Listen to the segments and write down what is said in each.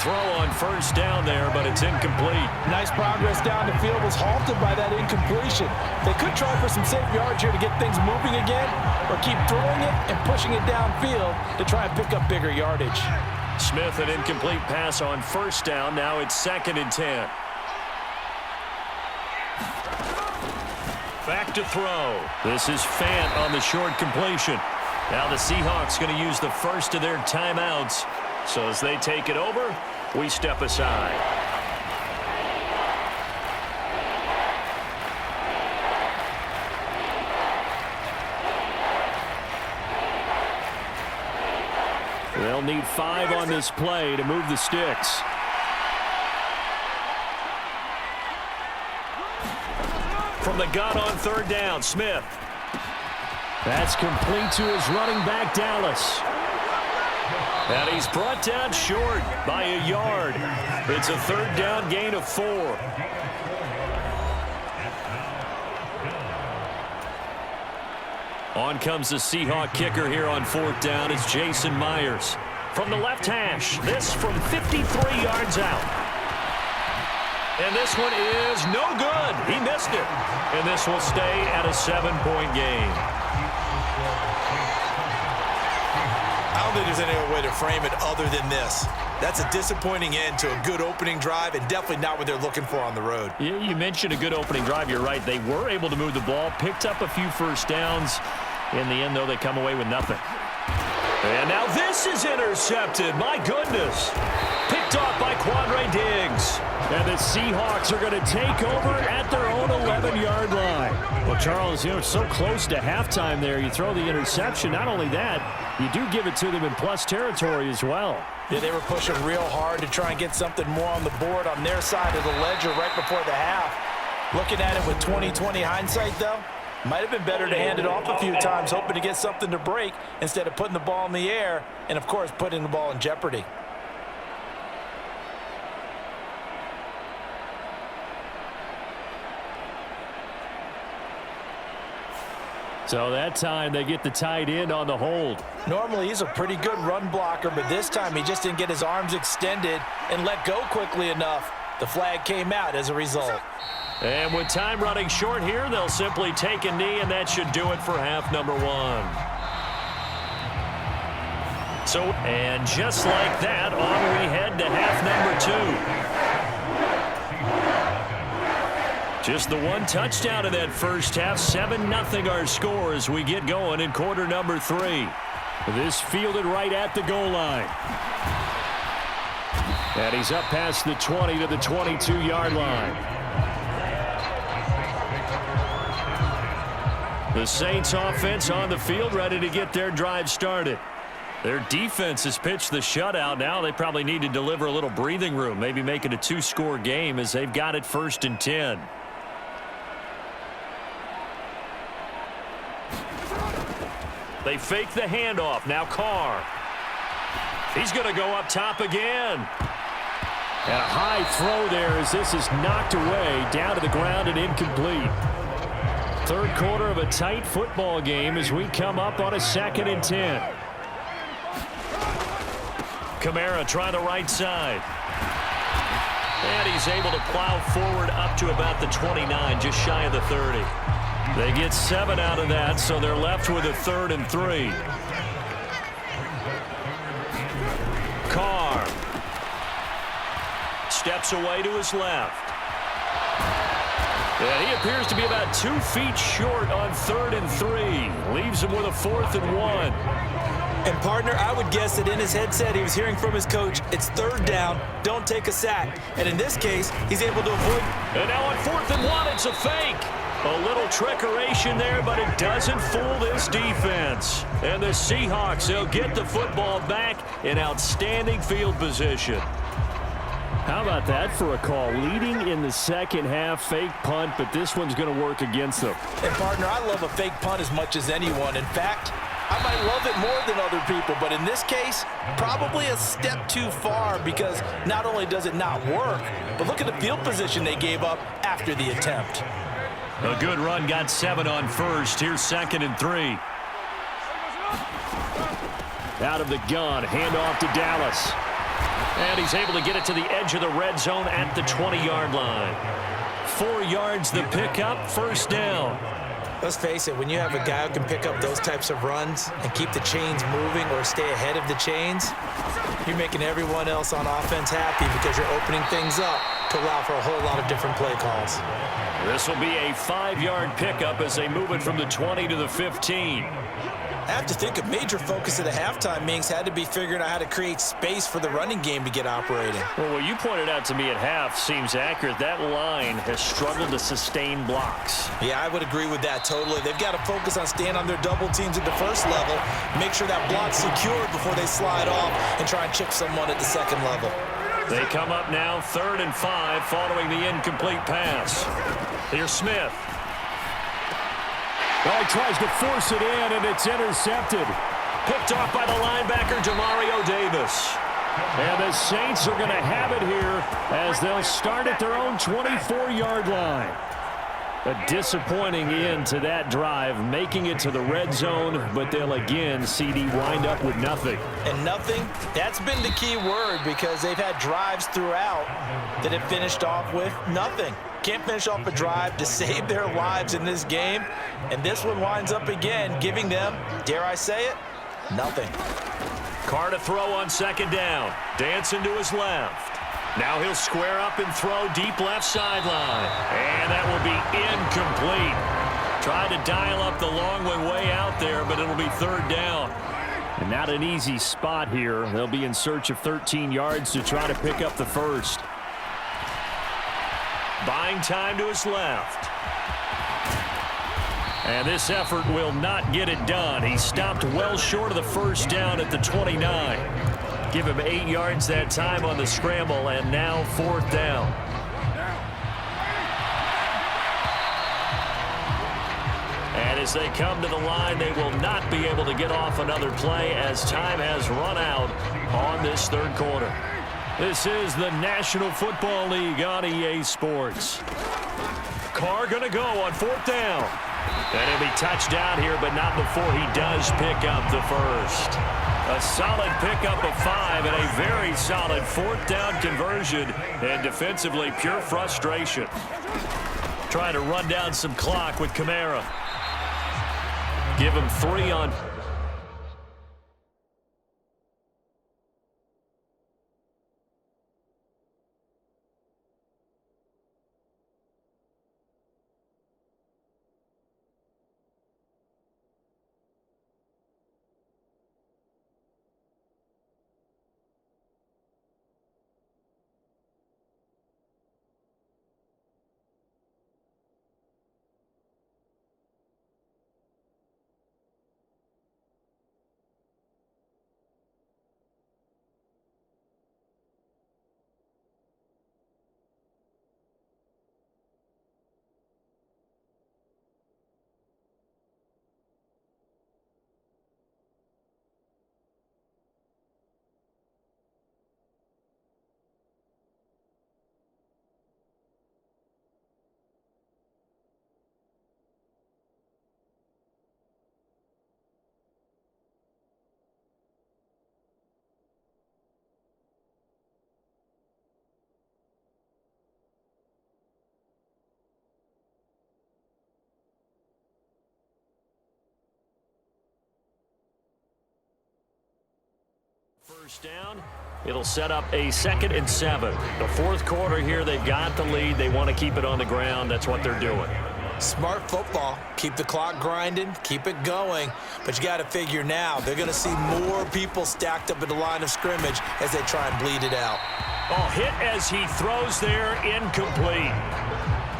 throw on first down there, but it's incomplete. Nice progress down the field was halted by that incompletion. They could try for some safe yards here to get things moving again, or keep throwing it and pushing it downfield to try and pick up bigger yardage. Smith, an incomplete pass on first down. Now it's 2nd and 10. Back to throw. This is Fant on the short completion. Now the Seahawks going to use the first of their timeouts. So as they take it over, we step aside. They'll need 5 on this play to move the sticks. From the gun on 3rd down, Smith. That's complete to his running back, Dallas. And he's brought down short by a yard. It's a 3rd down gain of 4. On comes the Seahawk kicker here on 4th down. It's Jason Myers. From the left hash, this from 53 yards out. And this one is no good. He missed it. And this will stay at a 7-point game. I don't think there's any other way to frame it other than this. That's a disappointing end to a good opening drive and definitely not what they're looking for on the road. Yeah, you mentioned a good opening drive. You're right. They were able to move the ball, picked up a few first downs. In the end, though, they come away with nothing. And now this is intercepted. My goodness. Picked off by Quandre Diggs. And the Seahawks are going to take over at their own 11-yard line. Well, Charles, you know, it's so close to halftime there. You throw the interception. Not only that, you do give it to them in plus territory as well. Yeah, they were pushing real hard to try and get something more on the board on their side of the ledger right before the half. Looking at it with 20/20 hindsight, though, might have been better to hand it off a few times, hoping to get something to break instead of putting the ball in the air and, of course, putting the ball in jeopardy. So that time they get the tight end on the hold. Normally he's a pretty good run blocker, but this time he just didn't get his arms extended and let go quickly enough. The flag came out as a result. And with time running short here, they'll simply take a knee, and that should do it for half number 1. So, and just like that, on we head to half number 2. Just the one touchdown in that first half. 7-0 our score as we get going in quarter number 3. This fielded right at the goal line. And he's up past the 20 to the 22-yard line. The Saints offense on the field, ready to get their drive started. Their defense has pitched the shutout. Now they probably need to deliver a little breathing room, maybe make it a 2-score game as they've got it 1st and 10. They fake the handoff. Now Carr. He's going to go up top again. And a high throw there as this is knocked away, down to the ground and incomplete. 3rd quarter of a tight football game as we come up on a 2nd and 10. Kamara trying the right side. And he's able to plow forward up to about the 29, just shy of the 30. They get 7 out of that, so they're left with a 3rd and 3. Carr steps away to his left. And he appears to be about 2 feet short on 3rd and 3. Leaves him with a 4th and 1. And, partner, I would guess that in his headset he was hearing from his coach, it's 3rd down, don't take a sack. And in this case, he's able to avoid. And now on 4th and 1, it's a fake. A little trickeration there, but it doesn't fool this defense. And the Seahawks, they'll get the football back in outstanding field position. How about that for a call? Leading in the second half, fake punt, but this one's going to work against them. And, partner, I love a fake punt as much as anyone. In fact, I might love it more than other people, but in this case, probably a step too far because not only does it not work, but look at the field position they gave up after the attempt. A good run, got 7 on first. Here's 2nd and 3. Out of the gun, handoff to Dallas. And he's able to get it to the edge of the red zone at the 20-yard line. 4 yards the pickup, first down. Let's face it, when you have a guy who can pick up those types of runs and keep the chains moving or stay ahead of the chains, you're making everyone else on offense happy because you're opening things up to allow for a whole lot of different play calls. This will be a 5-yard pickup as they move it from the 20 to the 15. I have to think a major focus of the halftime meetings had to be figuring out how to create space for the running game to get operating. Well, what you pointed out to me at half seems accurate. That line has struggled to sustain blocks. Yeah, I would agree with that totally. They've got to focus on staying on their double teams at the first level, make sure that block's secured before they slide off and try and chip someone at the second level. They come up now 3rd and 5 following the incomplete pass. Here's Smith. Well, he tries to force it in, and it's intercepted. Picked off by the linebacker, Demario Davis. And the Saints are going to have it here as they'll start at their own 24-yard line. A disappointing end to that drive, making it to the red zone, but they'll again, CD, wind up with nothing. And nothing, that's been the key word because they've had drives throughout that have finished off with nothing. Can't finish off a drive to save their lives in this game. And this one winds up again, giving them, dare I say it, nothing. Carr to throw on 2nd down. Dancing to his left. Now he'll square up and throw deep left sideline. And that will be incomplete. Tried to dial up the long one way out there, but it'll be 3rd down. And not an easy spot here. They'll be in search of 13 yards to try to pick up the first. Buying time to his left. And this effort will not get it done. He stopped well short of the first down at the 29. Give him 8 yards that time on the scramble, and now 4th down. And as they come to the line, they will not be able to get off another play as time has run out on this 3rd quarter. This is the National Football League on EA Sports. Carr going to go on 4th down. And he'll be touched down here, but not before he does pick up the first. A solid pickup of 5 and a very solid 4th down conversion. And defensively, pure frustration. Trying to run down some clock with Kamara. Give him 3 on... First down. It'll set up a 2nd and 7. The 4th quarter here, they've got the lead. They want to keep it on the ground. That's what they're doing. Smart football. Keep the clock grinding. Keep it going. But you got to figure now they're going to see more people stacked up at the line of scrimmage as they try and bleed it out. Oh, hit as he throws there, incomplete.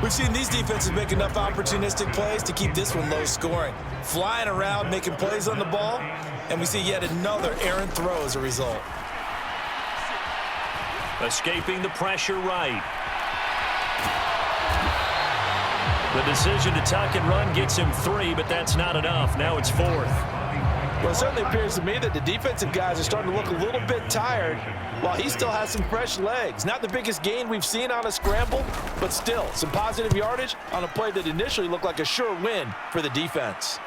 We've seen these defenses make enough opportunistic plays to keep this one low scoring. Flying around, making plays on the ball, and we see yet another errant throw as a result. Escaping the pressure right. The decision to tuck and run gets him 3, but that's not enough. Now it's 4th. Well, it certainly appears to me that the defensive guys are starting to look a little bit tired while he still has some fresh legs. Not the biggest gain we've seen on a scramble, but still some positive yardage on a play that initially looked like a sure win for the defense.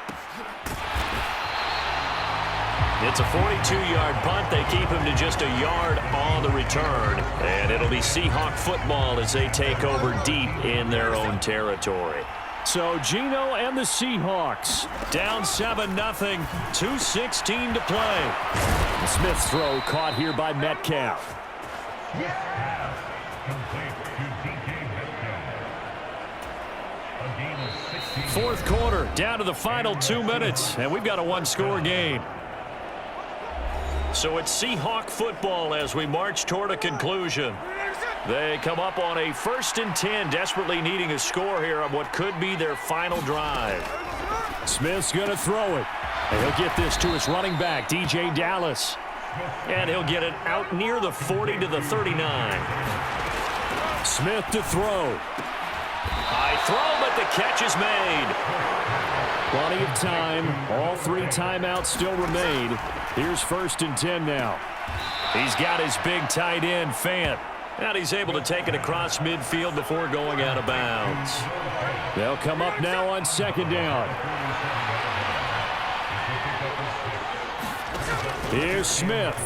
It's a 42-yard punt. They keep him to just a yard on the return. And it'll be Seahawk football as they take over deep in their own territory. So Geno and the Seahawks down 7-0, 2:16 to play. Smith's throw caught here by Metcalf. Fourth quarter, down to the final 2 minutes, and we've got a one-score game. So it's Seahawk football as we march toward a conclusion. They come up on a 1st and 10, desperately needing a score here on what could be their final drive. Smith's going to throw it. And he'll get this to his running back, DJ Dallas. And he'll get it out near the 40 to the 39. Smith to throw. High throw, but the catch is made. Plenty of time. All 3 timeouts still remain. Here's 1st and 10 now. He's got his big tight end, Fant. And he's able to take it across midfield before going out of bounds. They'll come up now on 2nd down. Here's Smith.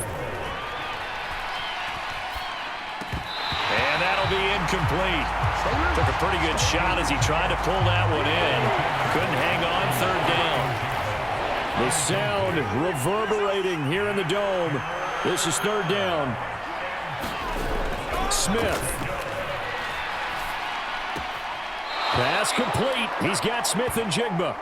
And that'll be incomplete. Took a pretty good shot as he tried to pull that one in. Couldn't hang on 3rd down. The sound reverberating here in the dome. This is 3rd down. Smith. Pass complete. He's got Smith and Jigba.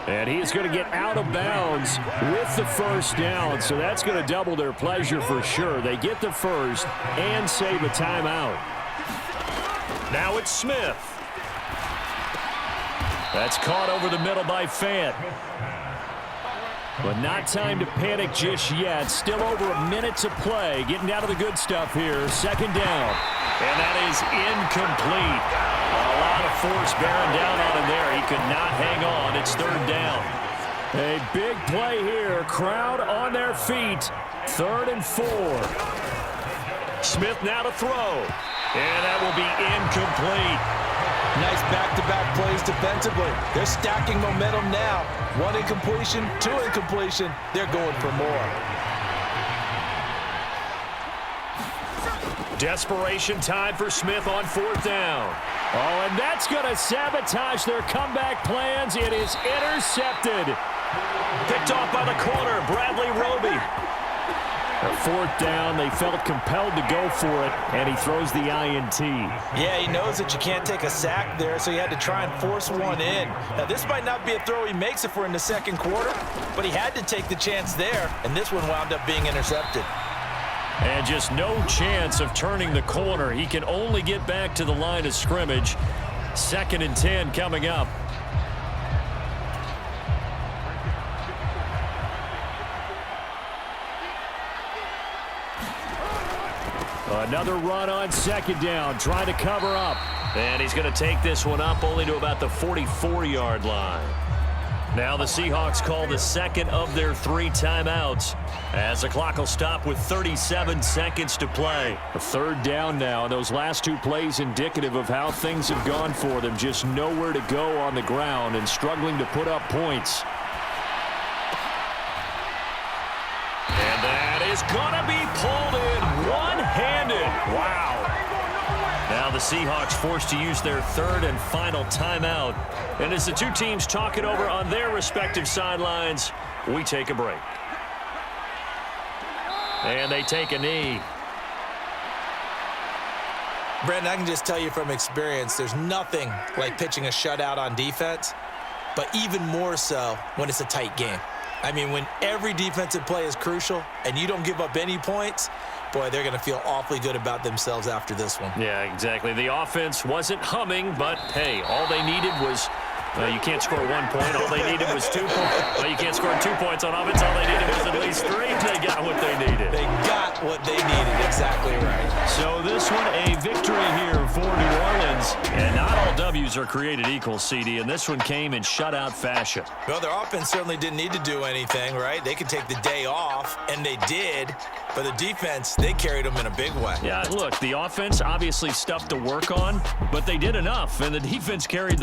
And he is going to get out of bounds with the 1st down. So that's going to double their pleasure for sure. They get the 1st and save a timeout. Now it's Smith. That's caught over the middle by Fant. But not time to panic just yet. Still over a minute to play. Getting down to the good stuff here. 2nd down. And that is incomplete. A lot of force bearing down on him there. He could not hang on. It's 3rd down. A big play here. Crowd on their feet. 3rd and 4. Smith now to throw. And that will be incomplete. Nice back-to-back plays defensively. They're stacking momentum now. 1 incompletion, 2 incompletion. They're going for more. Desperation time for Smith on 4th down. Oh, and that's going to sabotage their comeback plans. It is intercepted. Picked off by the corner, Bradley Roby. 4th down, they felt compelled to go for it, and he throws the INT. Yeah, he knows that you can't take a sack there, so he had to try and force one in. Now, this might not be a throw he makes if we're in the 2nd quarter, but he had to take the chance there, and this one wound up being intercepted. And just no chance of turning the corner. He can only get back to the line of scrimmage. 2nd and 10 coming up. Another run on 2nd down, trying to cover up. And he's going to take this one up only to about the 44-yard line. Now the Seahawks call the 2nd of their 3 timeouts as the clock will stop with 37 seconds to play. A 3rd down now. Those last 2 plays indicative of how things have gone for them. Just nowhere to go on the ground and struggling to put up points. And that is going to be pulled in one-handed. Wow. Now the Seahawks forced to use their 3rd and final timeout. And as the 2 teams talk it over on their respective sidelines, we take a break. And they take a knee. Brandon, I can just tell you from experience, there's nothing like pitching a shutout on defense, but even more so when it's a tight game. I mean, when every defensive play is crucial and you don't give up any points, boy, they're going to feel awfully good about themselves after this one. Yeah, exactly. The offense wasn't humming, but, hey, all they needed was you can't score 1 point. All they needed was 2 points. Well, you can't score 2 points on offense. All they needed was at least 3. They got what they needed. They got what they needed. Exactly right. So this one, a victory here for New Orleans. And not all W's are created equal, CD, and this one came in shutout fashion. Well, their offense certainly didn't need to do anything, right? They could take the day off, and they did. But the defense, they carried them in a big way. Yeah, look, the offense obviously stuff to work on, but they did enough, and the defense carried the